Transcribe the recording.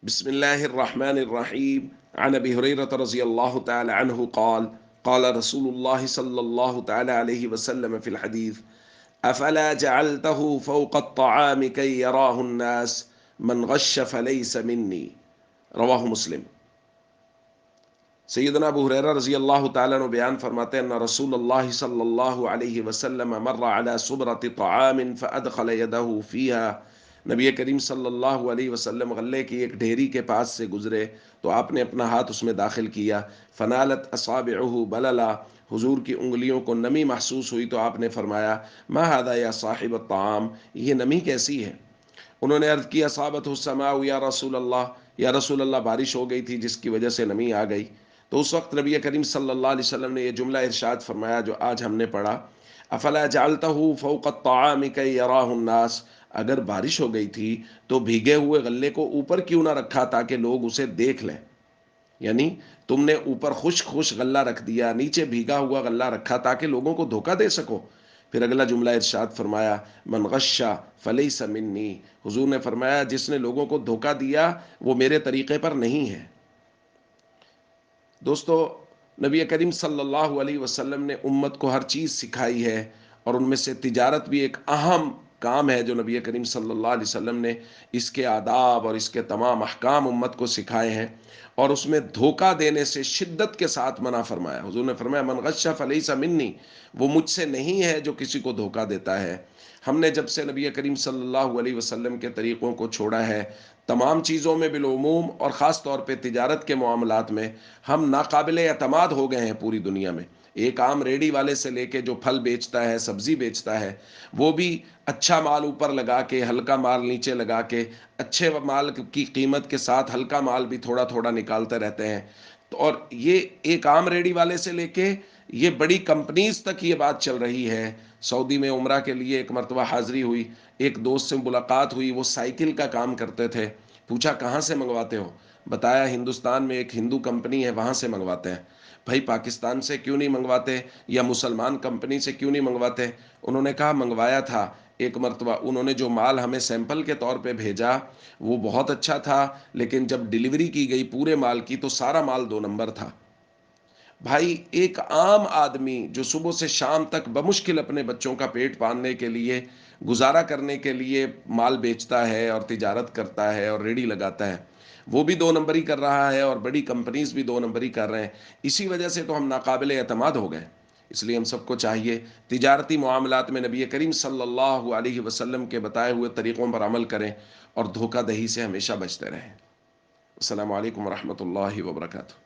بسم الله الرحمن الرحيم. عن أبي هريرة رضي الله تعالى عنه قال قال رسول الله صلى الله تعالى عليه وسلم في الحديث: أفلا جعلته فوق الطعام كي يراه الناس من غش فليس مني. رواہ مسلم۔ سیدنا ابو ہریرہ رضی اللہ تعالیٰ عنہ بیان فرماتے ہیں ان رسول اللہ صلی اللہ علیہ وسلم مر على صبرة طعام فأدخل يده فيها۔ نبی کریم صلی اللہ علیہ وسلم غلے کی ایک ڈھیری کے پاس سے گزرے تو آپ نے اپنا ہاتھ اس میں داخل کیا، فنالت اصابعہ بللا، حضور کی انگلیوں کو نمی محسوس ہوئی تو آپ نے فرمایا: ما هذا یا صاحب الطعام، یہ نمی کیسی ہے؟ انہوں نے عرض کی: اصابت السماء یا رسول اللہ، یا رسول اللہ بارش ہو گئی تھی جس کی وجہ سے نمی آ گئی۔ تو اس وقت نبی کریم صلی اللہ علیہ وسلم نے یہ جملہ ارشاد فرمایا جو آج ہم نے پڑھا: افلا جعلتہ فوق الطعام کی یراہ الناس، اگر بارش ہو گئی تھی تو بھیگے ہوئے غلے کو اوپر کیوں نہ رکھا تاکہ لوگ اسے دیکھ لیں؟ یعنی تم نے اوپر خشک خشک غلہ رکھ دیا، نیچے بھیگا ہوا غلہ رکھا تاکہ لوگوں کو دھوکہ دے سکو۔ پھر اگلا جملہ ارشاد فرمایا: من غشا فلیس منی، حضور نے فرمایا جس نے لوگوں کو دھوکہ دیا وہ میرے طریقے پر نہیں ہے۔ دوستو، نبی کریم صلی اللہ علیہ وسلم نے امت کو ہر چیز سکھائی ہے، اور ان میں سے تجارت بھی ایک اہم کام ہے جو نبی کریم صلی اللہ علیہ وسلم نے اس کے آداب اور اس کے تمام احکام امت کو سکھائے ہیں، اور اس میں دھوکہ دینے سے شدت کے ساتھ منع فرمایا۔ حضور نے فرمایا: من غش فلیس منی، وہ مجھ سے نہیں ہے جو کسی کو دھوکہ دیتا ہے۔ ہم نے جب سے نبی کریم صلی اللہ علیہ وسلم کے طریقوں کو چھوڑا ہے، تمام چیزوں میں بالعموم اور خاص طور پہ تجارت کے معاملات میں ہم ناقابل اعتماد ہو گئے ہیں پوری دنیا میں۔ ایک عام ریڑی والے سے لے کے جو پھل بیچتا ہے، سبزی بیچتا ہے، وہ بھی اچھا مال اوپر لگا کے ہلکا مال نیچے لگا کے، اچھے مال کی قیمت کے ساتھ ہلکا مال بھی تھوڑا تھوڑا نکالتے رہتے ہیں۔ اور یہ ایک عام ریڑی والے سے لے کے یہ بڑی کمپنیز تک یہ بات چل رہی ہے۔ سعودی میں عمرہ کے لیے ایک مرتبہ حاضری ہوئی، ایک دوست سے ملاقات ہوئی، وہ سائیکل کا کام کرتے تھے۔ پوچھا کہاں سے منگواتے ہو؟ بتایا ہندوستان میں ایک ہندو کمپنی ہے وہاں سے منگواتے ہیں۔ بھائی پاکستان سے کیوں نہیں منگواتے یا مسلمان کمپنی سے کیوں نہیں منگواتے؟ انہوں نے کہا منگوایا تھا ایک مرتبہ، انہوں نے جو مال ہمیں سیمپل کے طور پہ بھیجا وہ بہت اچھا تھا، لیکن جب ڈیلیوری کی گئی پورے مال کی تو سارا مال 2 نمبر تھا۔ بھائی ایک عام آدمی جو صبح سے شام تک بمشکل اپنے بچوں کا پیٹ پالنے کے لیے، گزارا کرنے کے لیے مال بیچتا ہے اور تجارت کرتا ہے اور ریڑی لگاتا ہے، وہ بھی 2 نمبری کر رہا ہے اور بڑی کمپنیز بھی 2 نمبری کر رہے ہیں۔ اسی وجہ سے تو ہم ناقابل اعتماد ہو گئے۔ اس لیے ہم سب کو چاہیے تجارتی معاملات میں نبی کریم صلی اللہ علیہ وسلم کے بتائے ہوئے طریقوں پر عمل کریں اور دھوکہ دہی سے ہمیشہ بچتے رہیں۔ السلام علیکم ورحمۃ اللہ وبرکاتہ۔